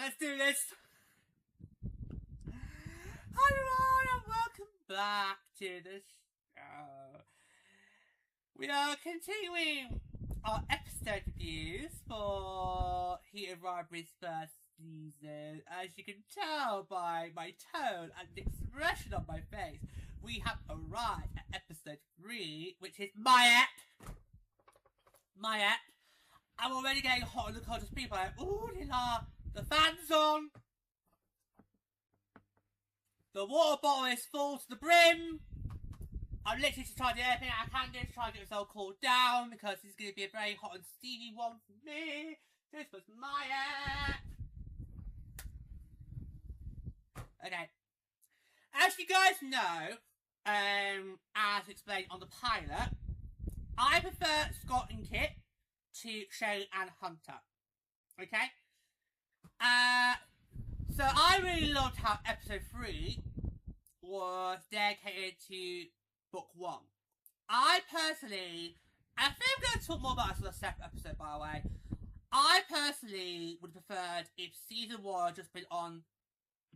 let's do this. Hi everyone and welcome back to the show. We are continuing our episode reviews for Heated Rivalry's first season. As you can tell by my tone and the expression on my face, we have arrived at episode 3, which is my ep. I'm already getting hot on the cold people like, ooh la, the fan's on. The water bottle is full to the brim. I'm literally just trying to do everything I can do to try and get myself cooled down because this is going to be a very hot and steamy one for me. This was my app. Okay. As you guys know, as explained on the pilot, I prefer Scott and Kip to Shane and Hunter. Okay? So I really loved how episode 3 was dedicated to book 1. I personally, I think I'm going to talk more about this on a separate episode by the way. I personally would have preferred if season 1 had just been on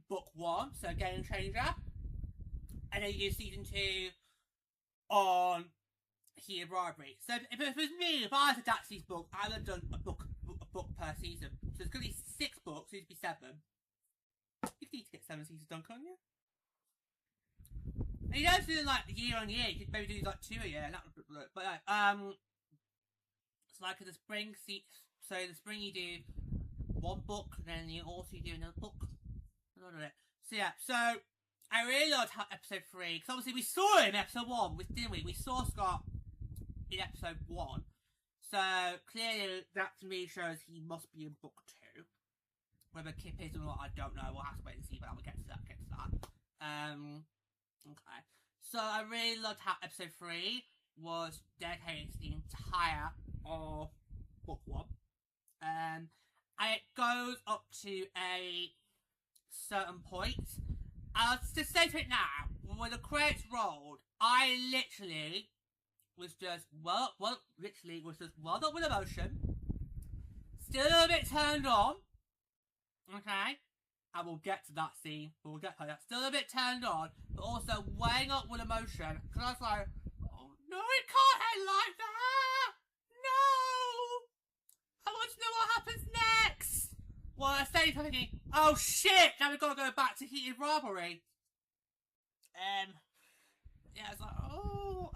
book 1, so Game Changer, and then you do season 2 on Heated Rivalry. So if it was me, if I had adapted these books, I would have done a book per season. So there's going to be 6 books, so it'd be 7. You need to get 7 seasons done, can't you? And you don't do them like year on year. You could maybe do like 2 a year, and that would look. But it's like the spring. So in the spring you do 1 book, and then you also do another book. So yeah. So I really loved how episode 3, because obviously we saw him in episode 1, didn't we? We saw Scott in episode 1. So clearly that to me shows he must be in book 2. Whether Kip is or not, I don't know. We'll have to wait and see, but I will get to that. Okay. So I really loved how episode 3 was dedicated to the entire of book 1. And it goes up to a certain point. I'll just say to it now, when the credits rolled, I literally was just well up with emotion. Still a little bit turned on. Okay, I will get to that scene. We'll get to that. Still a bit turned on, but also weighing up with emotion. Because I was like, oh no, it can't end like that! No! I want to know what happens next! Well, I stayed thinking, oh shit, now we've got to go back to Heated Rivalry. Yeah, it's like, oh,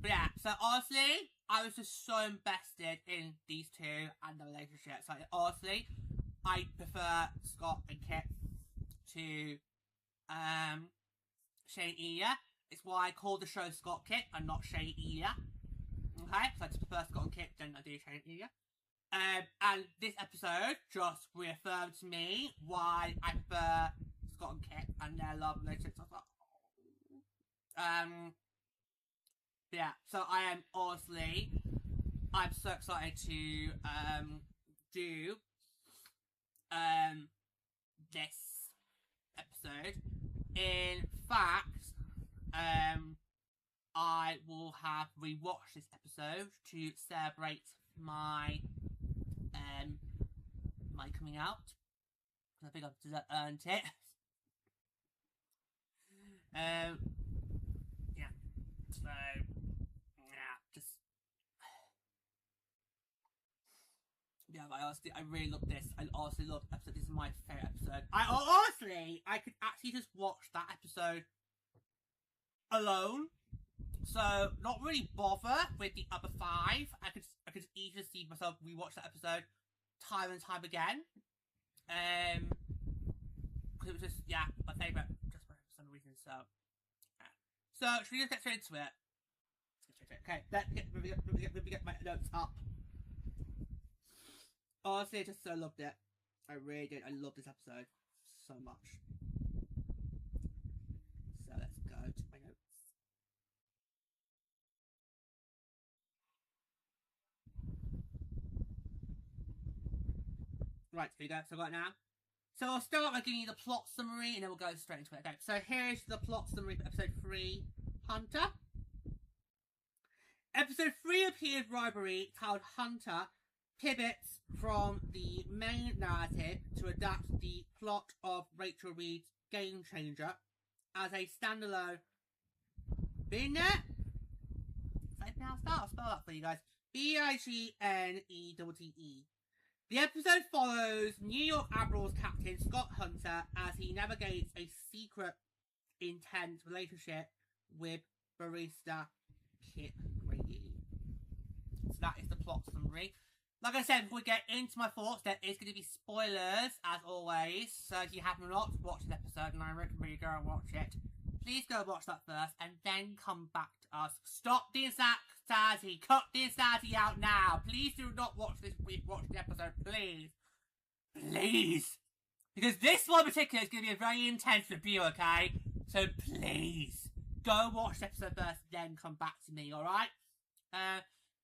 but yeah, so honestly, I was just so invested in these two and the relationship. So honestly, I prefer Scott and Kip to Shane Elia. It's why I call the show ScottKip and not Shane Elia. Okay, so I just prefer Scott and Kip than I do Shane Elia. And this episode just reaffirmed to me why I prefer Scott and Kip and their love relationship. So yeah, so I am honestly, I'm so excited to do this episode. In fact, I will have rewatched this episode to celebrate my my coming out. I think I've earned it. Yeah. So yeah, I really love this. I honestly love the episode. This is my favourite episode. I could actually just watch that episode alone. So not really bother with the other 5. I could just easily see myself rewatch that episode time and time again. Because it was just my favourite, just for some reason. So yeah. So should we just get straight into it? Okay, let me get my notes up. Honestly, I just so loved it. I really did. I love this episode so much. So let's go to my notes. Right, here we go. So right now. So I'll start by giving you the plot summary and then we'll go straight into it. Okay, so here's the plot summary for episode 3, Hunter. Episode 3 of Heated Rivalry, titled Hunter, pivots from the main narrative to adapt the plot of Rachel Reed's Game Changer as a standalone vignette. I'll spell that for you guys. Bignette. The episode follows New York Admirals Captain Scott Hunter as he navigates a secret, intense relationship with barista Kip Let. So that is the plot summary. Like I said, before we get into my thoughts, there is going to be spoilers, as always. So if you have not watched this episode, and I recommend you go and watch it, please go watch that first, and then come back to us. Stop the insanity. Cut the insanity out now. Please do not watch this episode, please. Please. Because this one in particular is going to be a very intense review, okay? So please, go watch the episode first, then come back to me, alright?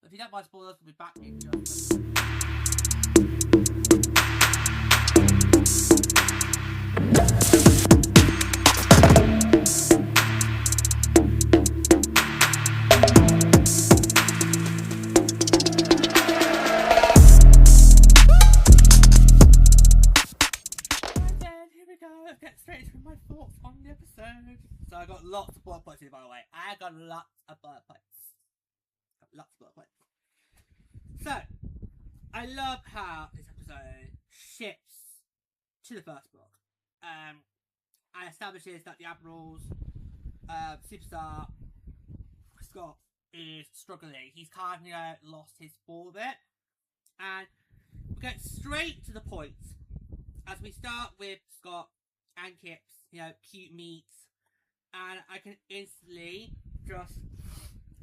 If you don't mind spoilers, we'll be back in just a minute. Get straight into my thoughts on the episode. So I got lots of bullet points here, by the way. I got lots of bullet points. So, I love how this episode shifts to the first book. And establishes that the Admiral's superstar Scott is struggling. He's kind of lost his ball a bit. And we get straight to the point as we start with Scott and Kip's, cute meets, and I can instantly just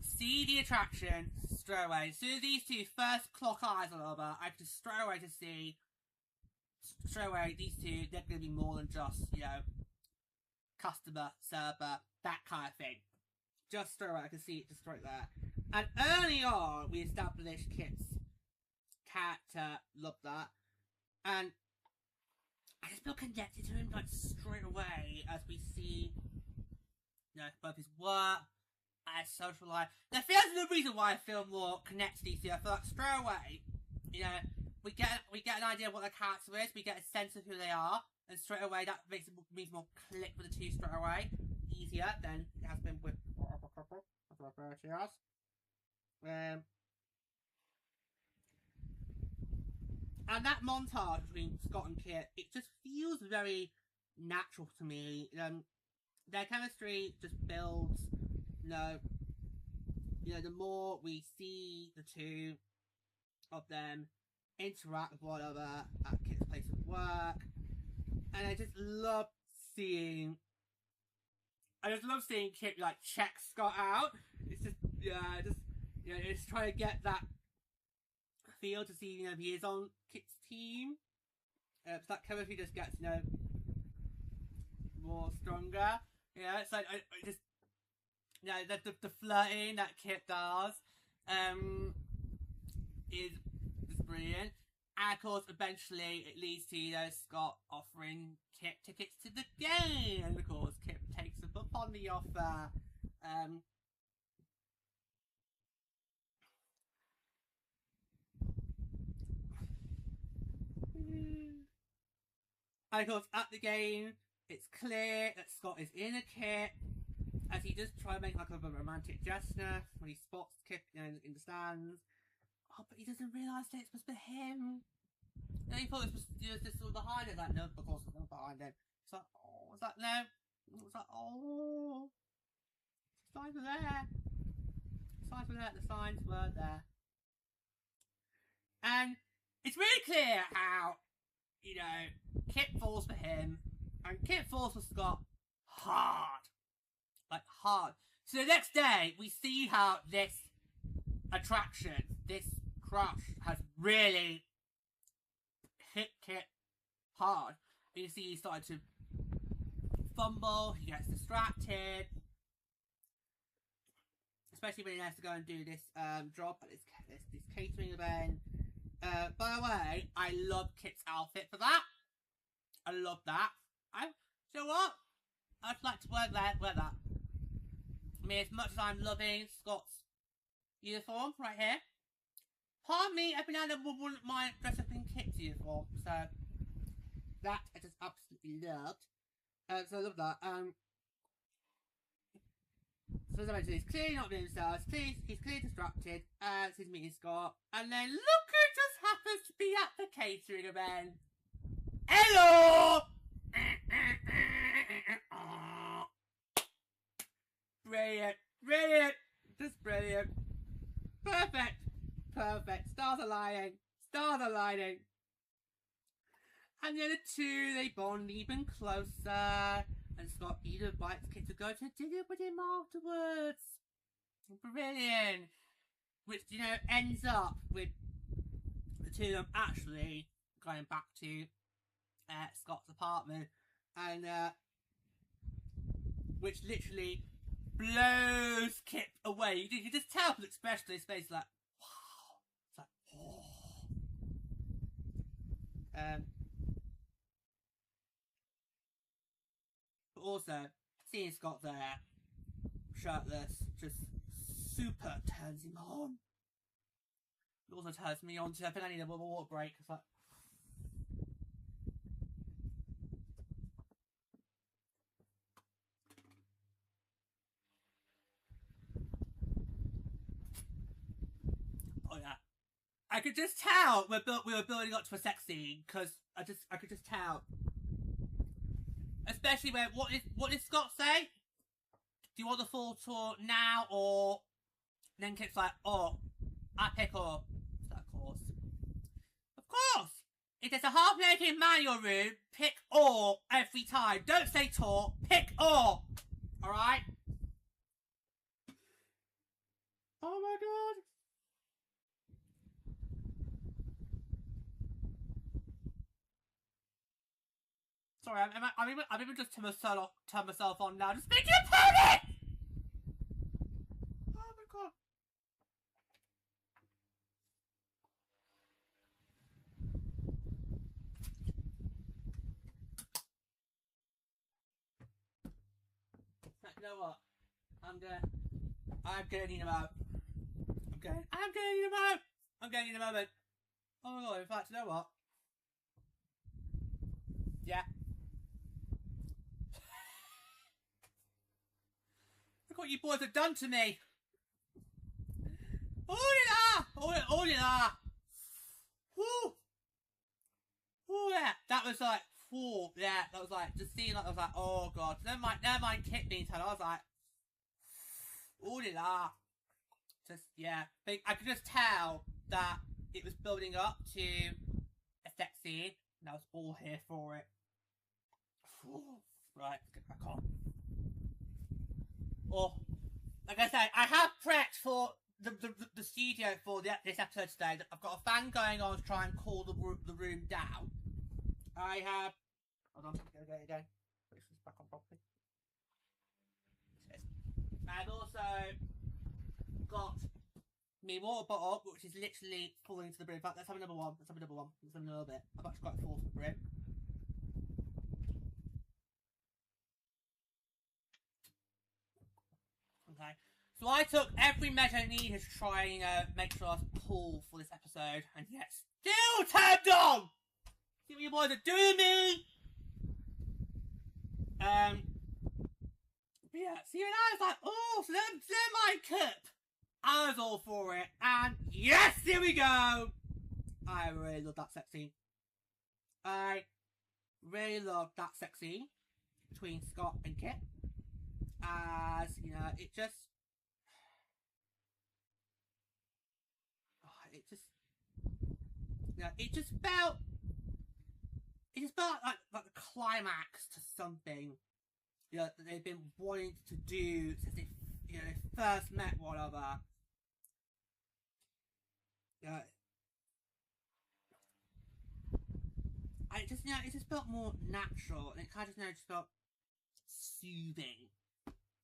see the attraction straight away. As soon as these two first clock eyes on other, I can straight away these two, they're going to be more than just, customer, server, that kind of thing. Just straight away, I can see it just straight there. And early on, we established Kip's character, love that, and I just feel connected to him straight away as we see, both his work and his social life. Now, there's no reason why I feel more connected to these two. I feel like straight away, we get an idea of what their character is. We get a sense of who they are, and straight away that makes it more click with the two straight away. Easier than it has been with other couple. That's what I refer to as. And that montage between Scott and Kip, it just feels very natural to me. Their chemistry just builds, the more we see the two of them interact with one another at Kip's place of work. And I just love seeing Kip, check Scott out. It's just, it's trying to get that feel to see, if he is on Kip's team. So that chemistry just gets, more stronger. It's like, I just, the flirting that Kip does, is brilliant. And of course, eventually, it leads to, Scott offering Kip tickets to the game. And of course, Kip takes them up on the offer. And of course, at the game, it's clear that Scott is in a Kip, as he does try to make a romantic gesture when he spots Kip in the stands. Oh, but he doesn't realise that it's supposed to be him. He thought it was this all behind it. No, of course it's not behind him. It's like, oh, was that no? It's like, oh, the signs were there. The signs were there. And it's really clear how, Kip falls for him, and Kip falls for Scott hard. Hard. So the next day, we see how this attraction, this crush, has really hit Kip hard. And you see he started to fumble, he gets distracted. Especially when he has to go and do this job at this catering event. By the way, I love Kip's outfit for that. I love that. You know what? I'd like to wear that. I mean, as much as I'm loving Scott's uniform right here, part of me every now and then wouldn't mind dressing up in Kip's uniform. So that I just absolutely loved. So I love that. So as I mentioned, he's clearly not being himself. He's clearly distracted. So he's meeting Scott, and then look who just happens to be at the catering event. Hello. Brilliant, brilliant, just brilliant. Perfect, perfect. Stars aligning, stars aligning. And the other two, they bond even closer. And Scott even invites Kip to go to dinner with him afterwards. Brilliant. Which, you know, ends up with the two of them actually going back to Scott's apartment. And, which literally blows Kip away. You can just tell from the expression on his face, like, wow. It's like, oh. But also, seeing Scott there, shirtless, just super turns him on. It also turns me on too. I think I need a water break. It's like, oh yeah, I could just tell we were building up to a sex scene because I could just tell. Especially when what did Scott say? Do you want the full tour now or? And then Kip's like, oh, I pick up. So of course. Of course! If there's a half-naked man in your room, pick or every time. Don't say tour, pick or. Alright? Oh my god. Sorry, I'm even just turn myself on now. Just speaking of pony! Oh my god. You know what? I'm gonna need him out. I'm gonna need him out. I'm gonna need a moment. Oh my god, in fact, you know what? Yeah. Look what you boys have done to me. Oh yeah. Woo. Oh yeah. That was like, whoa, yeah. That was like, just seeing like, I was like, oh god. Never mind Kip being told. I was like, oh yeah. Just, yeah. I could just tell that it was building up to a sex scene. And I was all here for it. Right, let's get back on. Oh, like I said, I have prepped for the studio for this episode today. I've got a fan going on to try and cool the room down. I have. Hold on, go again. Put this back on properly. I've also got my water bottle, which is literally falling to the brim. In fact, let's have another one. Let's have another one. Let's have another bit. I've actually got it full to the brim. Okay. So I took every measure needed to try and make sure I was cool for this episode, and yet still turned on! See what you boys are doing me? But yeah, see, and I was like, oh, so they're my Kip. I was all for it, and yes, here we go! I really love that sex scene. I really love that sex scene between Scott and Kip. As, you know, it just like the climax to something, you know, that they've been wanting to do since they, you know, they first met one another. You know, it just felt more natural, and it kind of, you know, just felt soothing.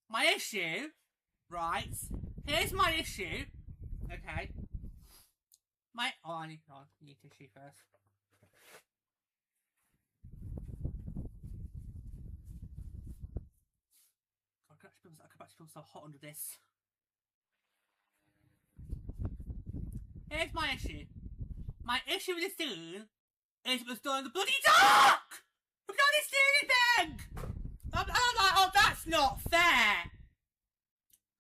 My issue, right? Here's my issue. Okay. I need tissue first. I could actually feel so hot under this. here's my issue. My issue with this scene is it was done in the bloody dark! We can't see anything! I'm like, oh, that's not fair!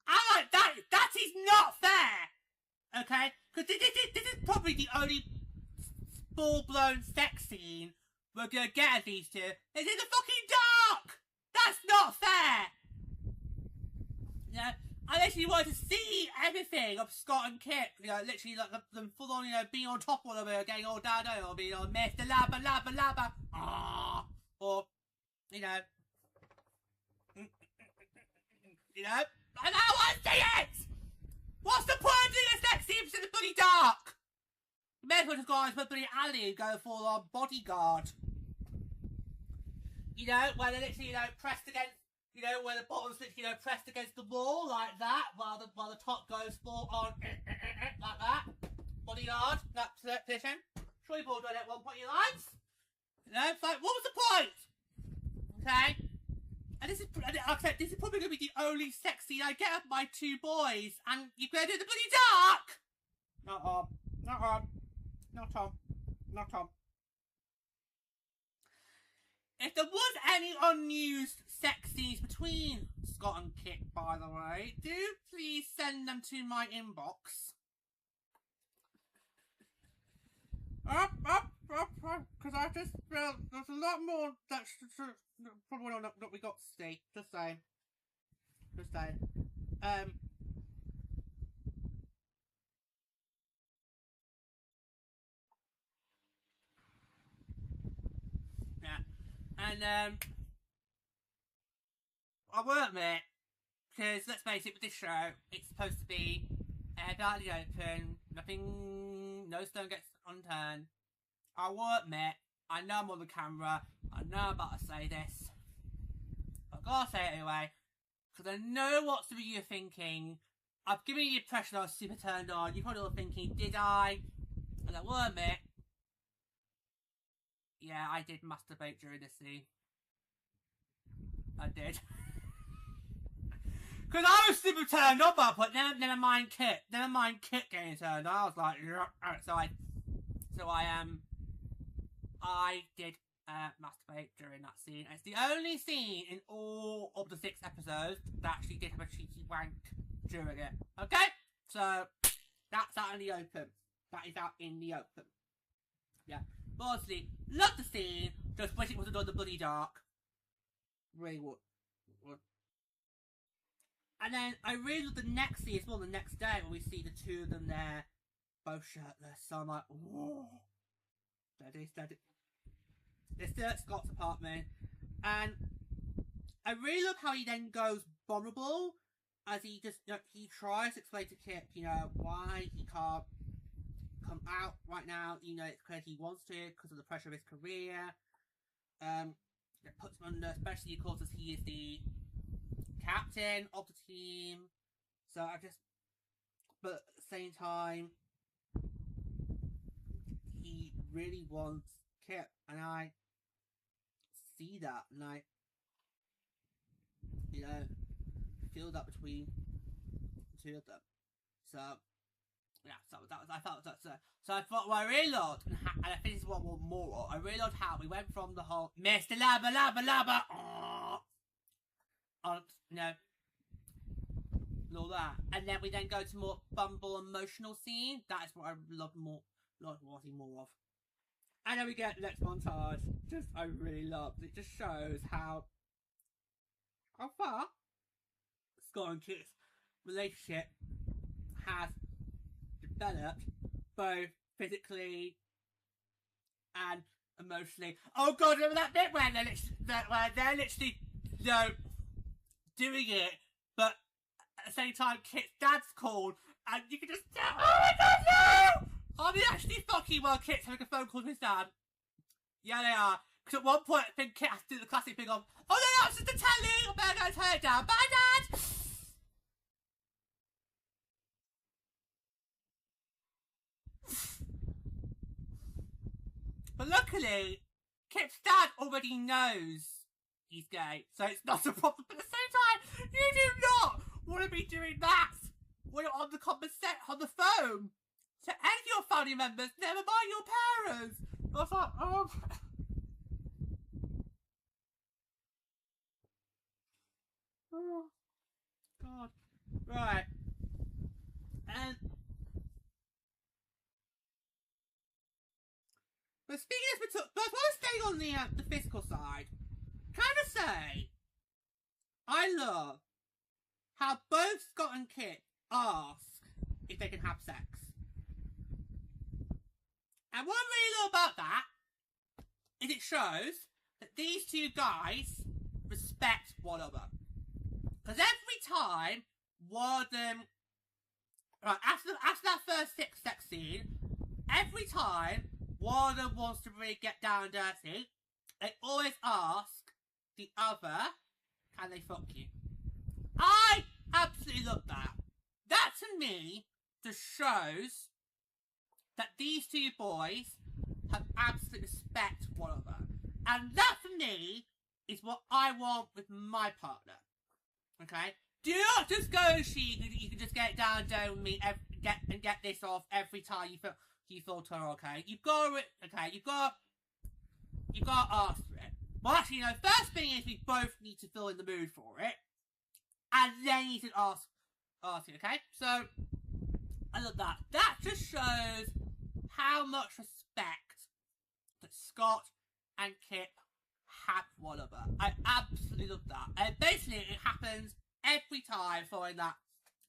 I'm like, that is not fair! Okay? Because this is probably the only full-blown sex scene we're gonna get of these two. It's in the fucking dark! That's not fair! You know, I literally wanted to see everything of Scott and Kip, you know, literally like them full on, you know, being on top of them, getting all down, or being on Mr. Labba, Labba, Labba, or, you know, I don't want to see it! What's the point of doing a sex scene in the bloody dark? You may as well just go on to the bloody alley and go full on bodyguard. You know, where they're literally, you know, pressed against, you know, where the bottom's literally, you know, pressed against the wall like that, while the top goes full on like that. Bodyguard, that position. Sure you've all done it at one point in your lives. You know, it's like, what was the point? Okay? And this is, like I said, this is probably going to be the only sex scene I get of my two boys, and you're going to do it in the bloody dark! Not on. Not on. Not on. Not on. If there was any unused sex scenes between Scott and Kip, by the way, do please send them to my inbox. Because I just feel there's a lot more that's probably not that we got to see. Just saying. Just saying. Yeah. And I will admit, because let's face it, with this show, it's supposed to be entirely open, nothing, no stone gets unturned. I will admit, I know I'm on the camera, I know I'm about to say this, but I gotta say it anyway, because I know what some of you are thinking. I've given you the impression I was super turned on. You're probably all thinking, did I? And I will admit, yeah, I did masturbate during this scene. I did. Because I was super turned on by that point. Never mind Kip. Never mind Kip getting turned on. I was like, I did masturbate during that scene. It's the only scene in all of the 6 episodes that actually did have a cheeky wank during it. Okay? So, that's out in the open. That is out in the open. Yeah. But honestly, love the scene. Just wish it wasn't on the bloody dark. Really would. And then I really love the next scene as well, the next day, when we see the two of them there, both shirtless. So I'm like, whoa. Steady. They're still at Scott's apartment. And I really love how he then goes vulnerable, as he just, you know, he tries to explain to Kip, you know, why he can't come out right now. You know, it's because he wants to, because of the pressure of his career. It puts him under, especially of course as he is the captain of the team. So I just, but at the same time, he really wants Kip, and I see that, and I, you know, feel that between the two of them. So yeah, so that was, I thought that. So I thought what I really loved, and I think this is what I want more of. I really loved how we went from the whole Mr. Labba Labba Labba, on, you know, and all that, and then we then go to more Bumble emotional scene. That is what I love more, wanting more of. And then we get the next montage. Just I really loved. It just shows how far Scott and Kip's relationship has developed, both physically and emotionally. Oh god, remember that bit where they're literally, you know, doing it, but at the same time Kip's dad's called, and you can just tell, oh my god, no! Are they actually fucking while Kip's having a phone call with his dad? Yeah, they are. Because at one point, I think Kip has to do the classic thing of, oh no, it's just a telly! I better go turn it down. Bye, Dad! But luckily, Kip's dad already knows he's gay, so it's not a problem. But at the same time, you do not want to be doing that when you're on the phone. to any of your family members, never mind your parents. I was like, oh. Oh, God. Right. And but speaking of, but while staying on the physical side, can I say I love how both Scott and Kip ask if they can have sex. And what I really love about that is it shows that these two guys respect one another. Because every time one of them, right, after that first sex scene, every time one of them wants to really get down and dirty, they always ask the other, can they fuck you? I absolutely love that. That to me just shows that these two boys have absolute respect for one another. And that for me is what I want with my partner. Okay? Do not just go and you can just get it down and down with me get this off every time you feel her, okay? You've got to ask for it. Well, actually, first thing is we both need to feel in the mood for it. And then you can ask it, okay? So, I love that. That just shows how much respect that Scott and Kip have for one another. I absolutely love that. And basically, it happens every time following that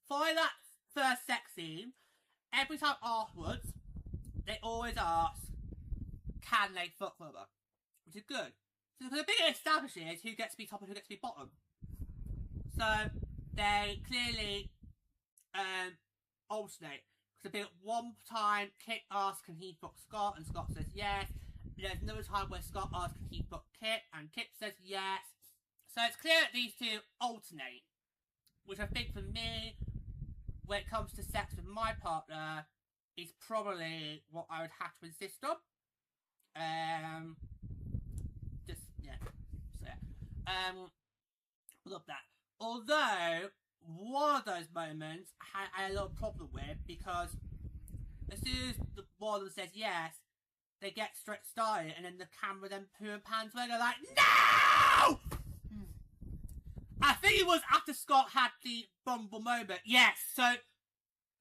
first sex scene. Every time afterwards, they always ask, can they fuck one another? Which is good. So the big establishes who gets to be top and who gets to be bottom. So they clearly alternate. Because one time Kip asks, can he fuck Scott? And Scott says yes. There's another time where Scott asks, can he fuck Kip? And Kip says yes. So it's clear that these two alternate. Which I think for me, when it comes to sex with my partner, is probably what I would have to insist on. Love that. Although, one of those moments I had a little problem with, because as soon as one of them says yes, they get straight started, and then the camera then poo and pans away, they're like, no! I think it was after Scott had the bumble moment. Yes, so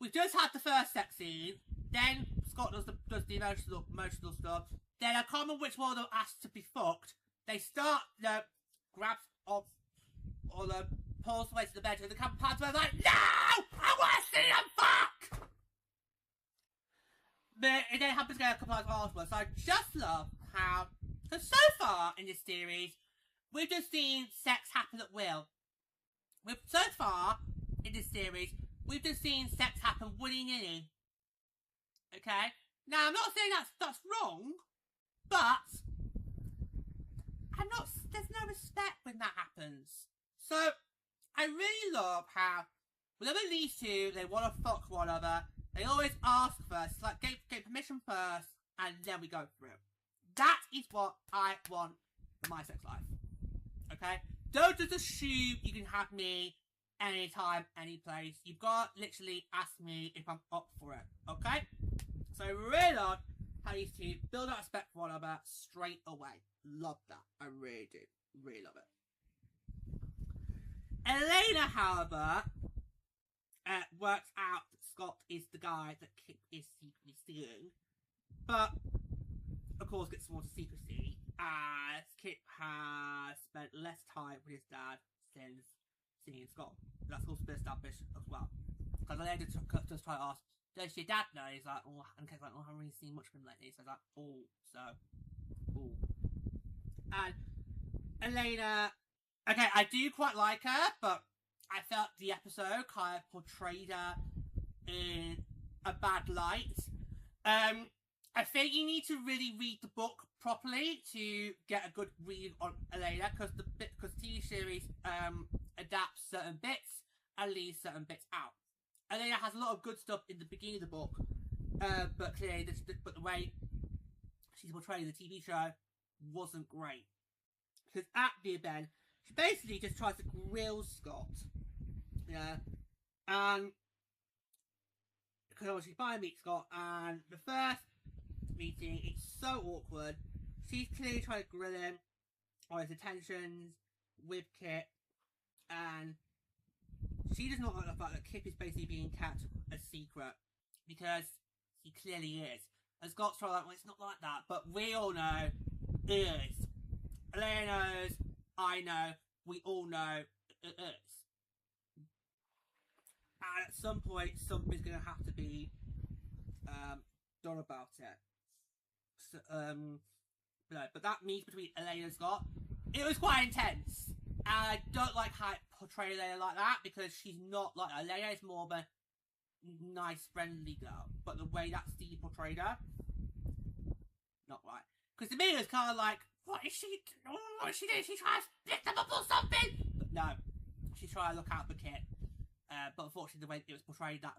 we've just had the first sex scene, then Scott does the emotional stuff, then I can't remember which one of them asked to be fucked. They start, grabs off, or pulls away to the bed, and the camera pans away, like, no! I want to see them fuck! But it then happens again a couple of times afterwards, so I just love how, because so far in this series, we've just seen sex happen at will. So far in this series, we've just seen sex happen willy-nilly. Okay? Now, I'm not saying that's wrong, but there's no respect when that happens. So, I really love how, whenever these two, they want to fuck one another, they always ask first. It's like, get permission first, and then we go through. That is what I want for my sex life. Okay? Don't just assume you can have me anytime, any place. You've got to literally ask me if I'm up for it. Okay? So I really love how these two build that respect for one another straight away. Love that. I really do. Really love it. Elena, however, works out that Scott is the guy that Kip is secretly seeing. But, of course, gets more to secrecy, as Kip has spent less time with his dad since seeing Scott. That's also been established as well. Because Elena just try to ask, does your dad know? He's like, oh, and Kip's like, oh, I haven't really seen much of him lately. So he's like, oh. And Elena, okay, I do quite like her, but I felt the episode kind of portrayed her in a bad light. I think you need to really read the book properly to get a good read on Elena, because TV series adapts certain bits and leaves certain bits out. Elena has a lot of good stuff in the beginning of the book, but clearly, the way she's portrayed in the TV show wasn't great. Because at the event, she basically just tries to grill Scott. Yeah. Because because she's finally meets Scott, and the first meeting, it's so awkward. She's clearly trying to grill him on his attentions with Kip, and she does not like the fact that Kip is basically being kept a secret, because he clearly is. And Scott's trying like, well, it's not like that, but we all know it is. Elena knows, I know, we all know it is. And at some point, something's going to have to be done about it. So, but that meeting between Elena and Scott, it was quite intense. And I don't like how it portrayed Elena like that, because she's not like that. Elena is more of a nice, friendly girl. But the way that Steve portrayed her, not right. Because to me, it was kind of like, what is she doing? What is she doing? Is she trying to split them up or something? But no, she's trying to look out for Kip. But unfortunately, the way it was portrayed, that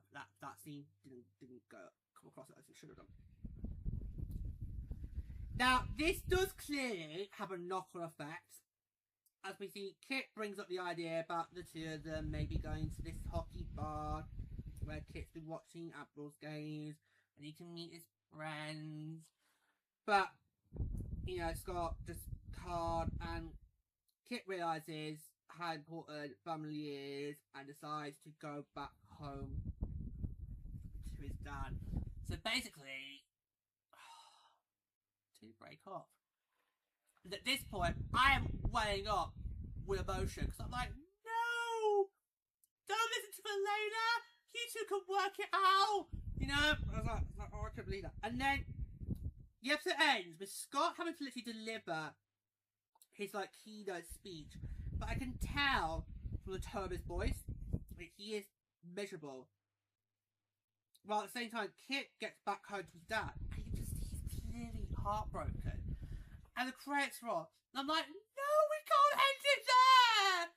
scene didn't come across as it should have done. Now, this does clearly have a knock-on effect, as we see Kip brings up the idea about the two of them maybe going to this hockey bar where Kip's been watching Admiral's games and he can meet his friends. But, you know, Scott just can't, and Kip realises how important family is and decides to go back home to his dad. So basically, to break up. And at this point, I am welling up with emotion, because I'm like, no! Don't listen to Elena! You two can work it out! You know? I was like, oh, I can't believe that. And then the episode ends with Scott having to literally deliver his like keynote speech, but I can tell from the tone of his voice that he is miserable. While at the same time, Kip gets back home to his dad, and you can just see he's clearly heartbroken. And the credits roll, and I'm like, no, we can't end it there!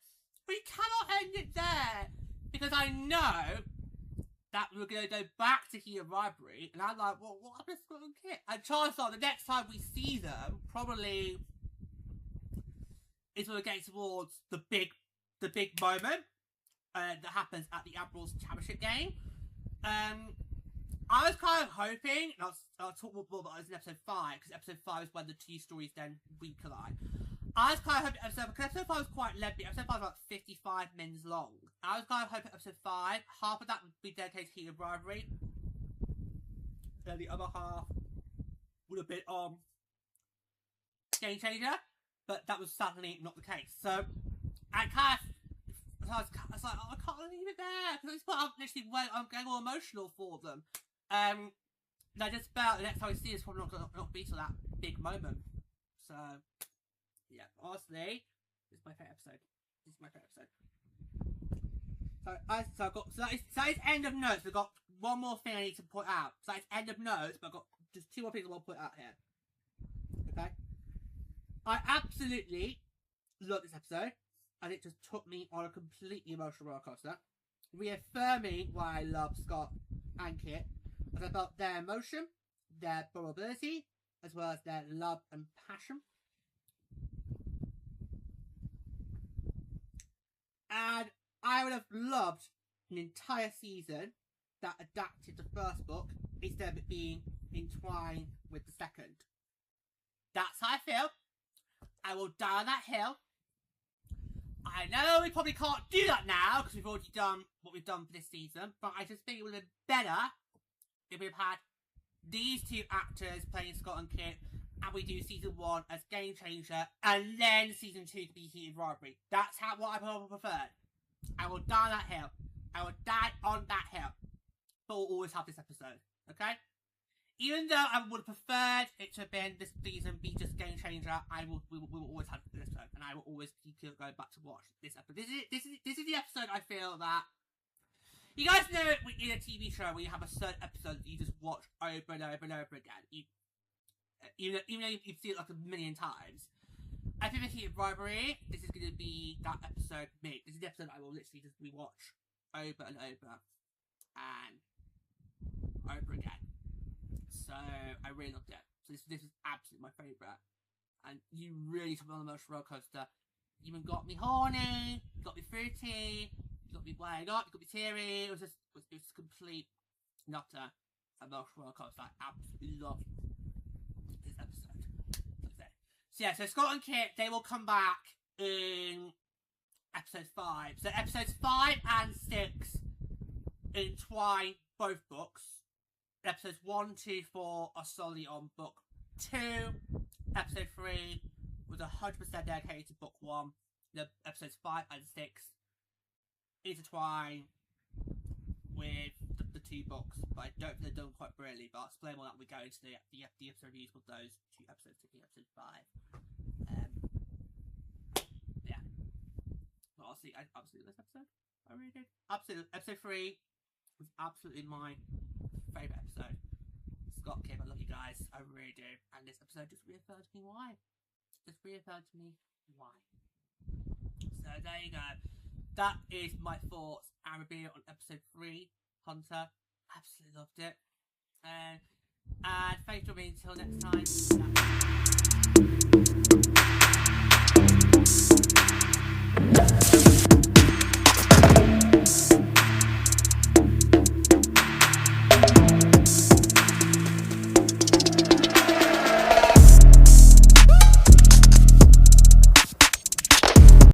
We cannot end it there! Because I know that we're going to go back to Heated Rivalry, and I'm like, well, what happened to Scott and Kip? And chances are, the next time we see them, probably is when we're getting towards the big moment that happens at the Admiral's Championship game. I was kind of hoping, and I'll talk more about this in episode 5, because episode 5 is when the two stories then recollide. I was kind of hoping because episode 5 was quite lengthy. Episode 5 was about 55 minutes long. I was kind of hoping episode 5, half of that would be dedicated to Heated Rivalry, then the other half would have been Game Changer, but that was sadly not the case. So I kind of, I was like, oh, I can't leave it there, because I'm literally, I'm getting all emotional for them. And I just felt the next time we see this probably not be till that big moment. So yeah, honestly, this is my favourite episode. This is my favourite episode. So that is end of notes. We've got one more thing I need to point out. So it's end of notes, but I've got just two more things I want to put out here. Okay? I absolutely love this episode, and it just took me on a completely emotional roller coaster, reaffirming why I love Scott and Kip, as I felt their emotion, their vulnerability, as well as their love and passion. And I would have loved an entire season that adapted the first book instead of it being entwined with the second. That's how I feel. I will die on that hill. I know we probably can't do that now because we've already done what we've done for this season, but I just think it would have been better if we've had these two actors playing Scott and Kip, and we do season 1 as Game Changer, and then season 2 to be Heated Rivalry. That's what I probably preferred. I will die on that hill. I will die on that hill. But we'll always have this episode, okay? Even though I would have preferred it to have been this season be just Game Changer, we will always have this episode, and I will always keep going back to watch this episode. This is the episode I feel that you guys know it in a TV show where you have a certain episode that you just watch over and over and over again. Even though you've seen it like a million times. I think with Heated Rivalry, this is going to be that episode for me. This is the episode I will literally just rewatch over and over and over again. So I really loved it. So this is absolutely my favourite. And you really took me on the emotional roller coaster. You even got me horny, you got me fruity, you got me wired up, you got me teary. It was complete not a emotional cause. I absolutely love this episode. So yeah, so Scott and Kip, they will come back in episode 5. So episodes 5 and 6 entwine both books. Episodes 1, 2, 4 are solely on book 2. Episode 3 was 100% dedicated to book 1. The episodes 5 and 6 intertwine with the 2 books, but I don't think they're done quite brilliantly. But I'll explain all that when we go into the episode reviews with those 2 episodes, particularly episode 5. Yeah. But honestly, I absolutely love this episode. I really did. Absolutely. Episode 3 was absolutely my favourite episode. Scott Kip, I love you guys. I really do. And this episode just reaffirmed to me why. So there you go. That is my thoughts and review on episode 3, Hunter. Absolutely loved it. And thanks for being until next time.